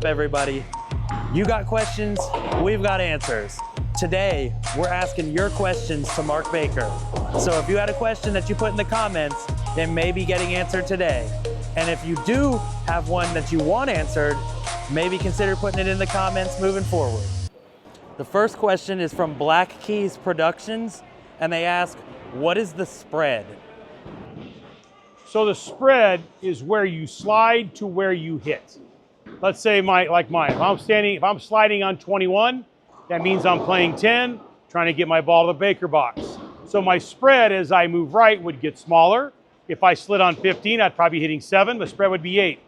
up, everybody? You got questions, we've got answers. Today, we're asking your questions to Mark Baker. So if you had a question that you put in the comments, it may be getting answered today. And if you do have one that you want answered, maybe consider putting it in the comments moving forward. The first question is from Black Keys Productions, and they ask, what is the spread? So the spread is where you slide to where you hit. Let's say like mine, if I'm sliding on 21, that means I'm playing 10, trying to get my ball to the Baker box. So my spread as I move right would get smaller. If I slid on 15, I'd probably be hitting 7, the spread would be 8.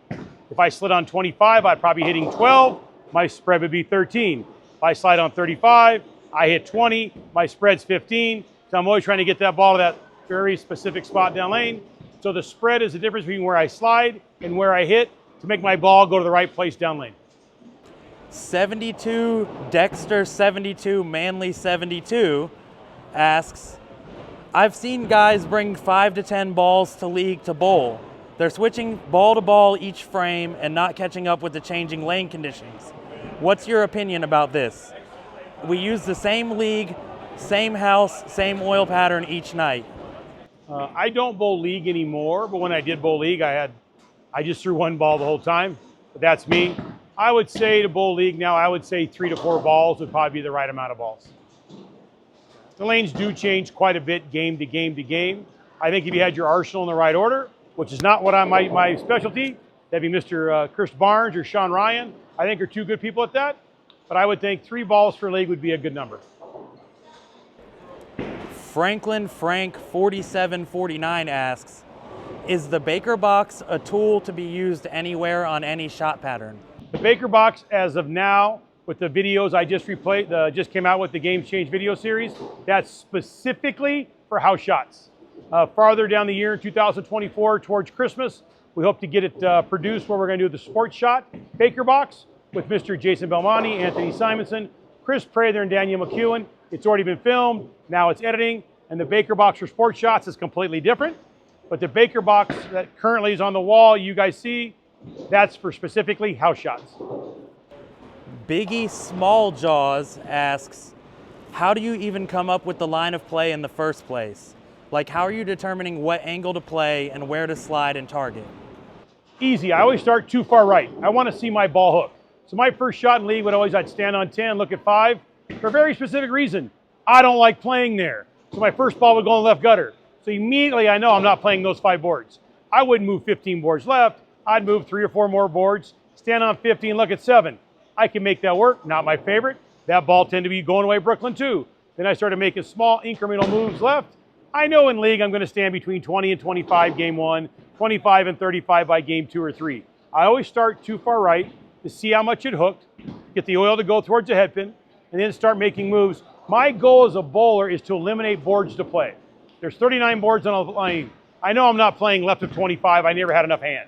If I slid on 25, I'd probably be hitting 12, my spread would be 13. If I slide on 35, I hit 20, my spread's 15. So I'm always trying to get that ball to that very specific spot down lane. So the spread is the difference between where I slide and where I hit to make my ball go to the right place down lane. 72 Dexter 72 Manly 72 asks, I've seen guys bring 5 to 10 balls to league to bowl. They're switching ball to ball each frame and not catching up with the changing lane conditions. What's your opinion about this? We use the same league, same house, same oil pattern each night. I don't bowl league anymore, but when I did bowl league, I just threw one ball the whole time. But that's me. I would say to bowl league now, I would say 3 to 4 balls would probably be the right amount of balls. The lanes do change quite a bit game to game to game. I think if you had your arsenal in the right order, which is not what my specialty, that'd be Mr. Chris Barnes or Sean Ryan. I think are 2 good people at that. But I would think 3 balls for league would be a good number. Franklin Frank 4749 asks, is the Baker box a tool to be used anywhere on any shot pattern? The Baker box, as of now, with the videos I just replayed, just came out with the Game Change video series, that's specifically for house shots. Farther down the year in 2024 towards Christmas, we hope to get it produced where we're going to do the sports shot Baker box with Mr. Jason Belmonte, Anthony Simonson, Chris Prather, and Daniel McEwen. It's already been filmed, now it's editing, and the Baker box for sports shots is completely different. But the Baker box that currently is on the wall, you guys see, that's for specifically house shots. Biggie Small Jaws asks, how do you even come up with the line of play in the first place? Like, how are you determining what angle to play and where to slide and target? Easy, I always start too far right. I want to see my ball hook. So my first shot in league would always, I'd stand on 10, look at 5, for a very specific reason. I don't like playing there. So my first ball would go in the left gutter. So immediately I know I'm not playing those 5 boards. I wouldn't move 15 boards left. I'd move 3 or 4 more boards, stand on 15, look at 7. I can make that work, not my favorite. That ball tended to be going away Brooklyn too. Then I started making small incremental moves left. I know in league I'm going to stand between 20 and 25 game 1, 25 and 35 by game 2 or 3. I always start too far right to see how much it hooked, get the oil to go towards the head pin, and then start making moves. My goal as a bowler is to eliminate boards to play. There's 39 boards on a line. I know I'm not playing left of 25. I never had enough hand.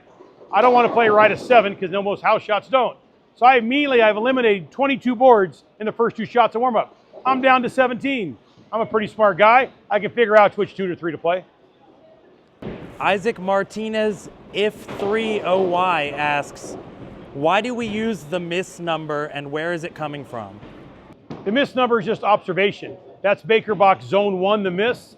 I don't want to play right of 7 because most house shots don't. So I've eliminated 22 boards in the first 2 shots of warm-up. I'm down to 17. I'm a pretty smart guy. I can figure out which 2 to 3 to play. Isaac Martinez if30y asks, why do we use the miss number and where is it coming from? The miss number is just observation. That's Baker box zone 1, the miss.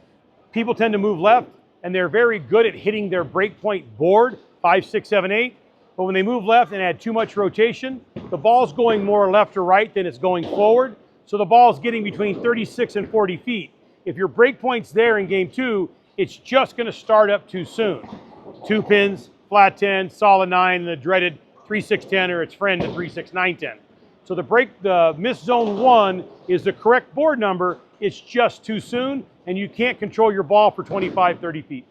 People tend to move left, and they're very good at hitting their breakpoint board, 5, 6, 7, 8. But when they move left and add too much rotation, the ball's going more left or right than it's going forward. So the ball's getting between 36 and 40 feet. If your breakpoint's there in game 2, it's just going to start up too soon. 2 pins, flat 10, solid 9, and the dreaded 3, 6, 10, or its friend, the 3, 6, 9, 10. So the miss zone 1 is the correct board number. It's just too soon, and you can't control your ball for 25, 30 feet.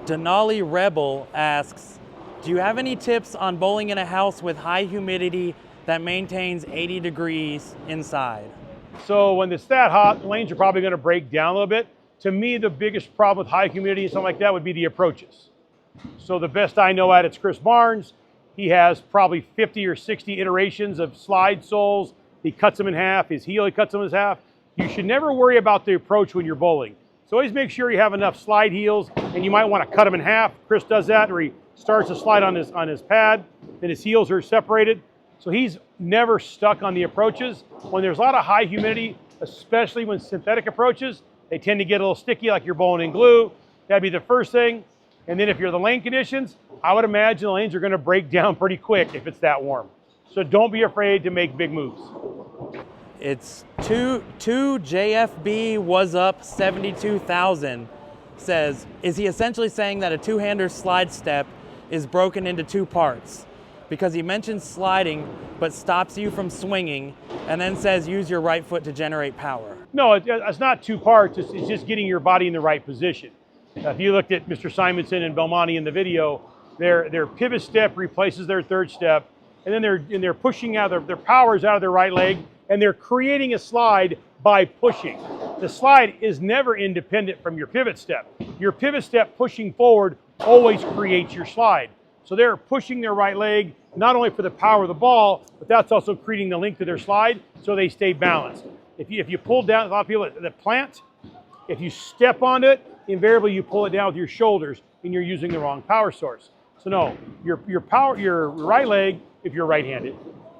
Denali Rebel asks, do you have any tips on bowling in a house with high humidity that maintains 80 degrees inside? So when it's that hot, the lanes are probably going to break down a little bit. To me, the biggest problem with high humidity and something like that would be the approaches. So the best I know at it's Chris Barnes. He has probably 50 or 60 iterations of slide soles. He cuts them in half. His heel, he cuts them in half. You should never worry about the approach when you're bowling. So always make sure you have enough slide heels, and you might want to cut them in half. Chris does that, or he starts to slide on his pad. then his heels are separated. So he's never stuck on the approaches. When there's a lot of high humidity, especially when synthetic approaches, they tend to get a little sticky like you're bowling in glue. That'd be the first thing. And then if you're the lane conditions, I would imagine the lanes are gonna break down pretty quick if it's that warm. So don't be afraid to make big moves. It's two JFB was up 72,000 says, is he essentially saying that a two-hander slide step is broken into two parts? Because he mentions sliding, but stops you from swinging, and then says use your right foot to generate power. No, it's not two parts, it's just getting your body in the right position. If you looked at Mr. Simonson and Belmonte in the video, their pivot step replaces their third step, and then they're pushing out their powers out of their right leg, and they're creating a slide by pushing. The slide is never independent from your pivot step. Your pivot step pushing forward always creates your slide. So they're pushing their right leg, not only for the power of the ball, but that's also creating the length of their slide so they stay balanced. If you pull down, a lot of people that plant, if you step on it, invariably you pull it down with your shoulders and you're using the wrong power source. So no, your right leg, if you're right-handed,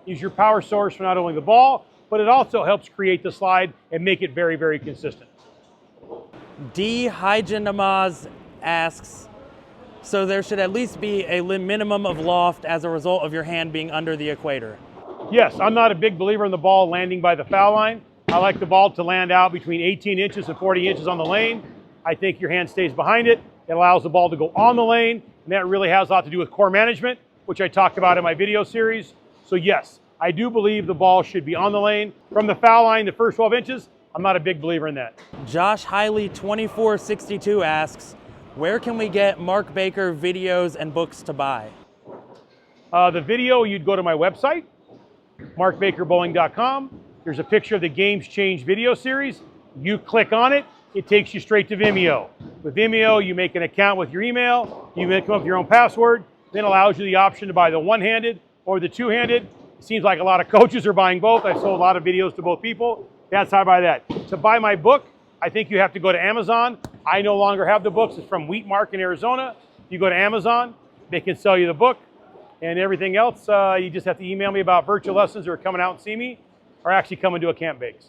use your power source for not only the ball, but it also helps create the slide and make it very, very consistent. D. Hygienamaz asks, so there should at least be a minimum of loft as a result of your hand being under the equator. Yes, I'm not a big believer in the ball landing by the foul line. I like the ball to land out between 18 inches and 40 inches on the lane. I think your hand stays behind it. It allows the ball to go on the lane, and that really has a lot to do with core management, which I talked about in my video series. So yes, I do believe the ball should be on the lane. From the foul line, the first 12 inches, I'm not a big believer in that. Josh Hiley 2462 asks, where can we get Mark Baker videos and books to buy? The video, you'd go to my website, markbakerbowling.com. There's a picture of the Games Change video series. You click on it, it takes you straight to Vimeo. With Vimeo, you make an account with your email, you come up with your own password, then allows you the option to buy the one-handed or the two-handed. It seems like a lot of coaches are buying both. I've sold a lot of videos to both people. That's how I buy that. To buy my book, I think you have to go to Amazon. I no longer have the books. It's from Wheatmark in Arizona. You go to Amazon, they can sell you the book. And everything else, you just have to email me about virtual lessons or coming out and see me, or actually come and do a Camp Bakes.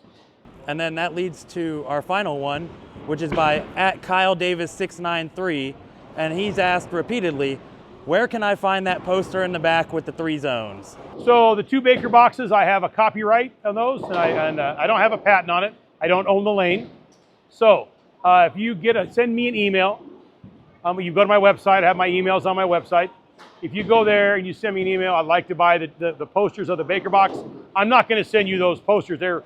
And then that leads to our final one, which is by @KyleDavis693. And he's asked repeatedly, where can I find that poster in the back with the 3 zones? So the 2 Baker boxes, I have a copyright on those, and I don't have a patent on it. I don't own the lane. So if you send me an email, you go to my website, I have my emails on my website. If you go there and you send me an email, I'd like to buy the posters of the Baker box. I'm not going to send you those posters. They're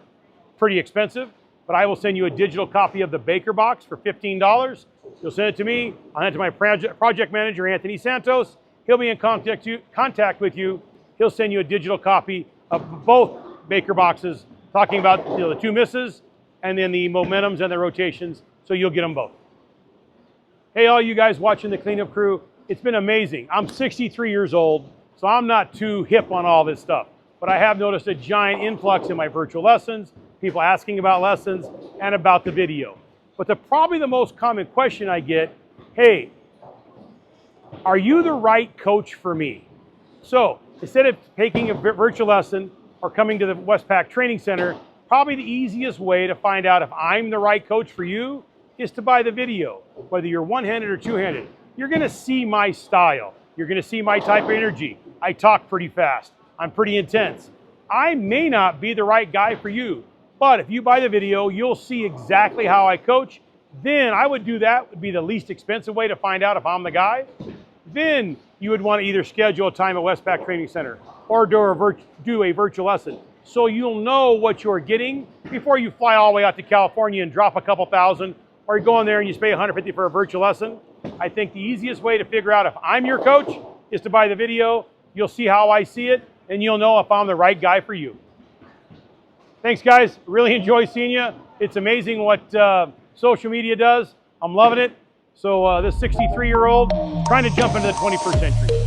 pretty expensive, but I will send you a digital copy of the Baker box for $15. You'll send it to me. I'll send it to my project manager, Anthony Santos. He'll be in contact with you. He'll send you a digital copy of both Baker boxes, talking about the 2 misses and then the momentums and the rotations, so you'll get them both. Hey, all you guys watching the cleanup crew, it's been amazing. I'm 63 years old, so I'm not too hip on all this stuff, but I have noticed a giant influx in my virtual lessons, people asking about lessons and about the video. But probably the most common question I get, hey, are you the right coach for me? So instead of taking a virtual lesson or coming to the Westpac Training Center, probably the easiest way to find out if I'm the right coach for you is to buy the video, whether you're one-handed or two-handed. You're gonna see my style. You're gonna see my type of energy. I talk pretty fast. I'm pretty intense. I may not be the right guy for you, but if you buy the video, you'll see exactly how I coach. Then I would do that, would be the least expensive way to find out if I'm the guy. Then you would want to either schedule a time at Westpac Training Center or do a virtual lesson, so you'll know what you're getting before you fly all the way out to California and drop a couple thousand, or you go in there and you pay $150 for a virtual lesson. I think the easiest way to figure out if I'm your coach is to buy the video. You'll see how I see it, and you'll know if I'm the right guy for you. Thanks, guys. Really enjoy seeing you. It's amazing what social media does. I'm loving it. So this 63-year-old trying to jump into the 21st century.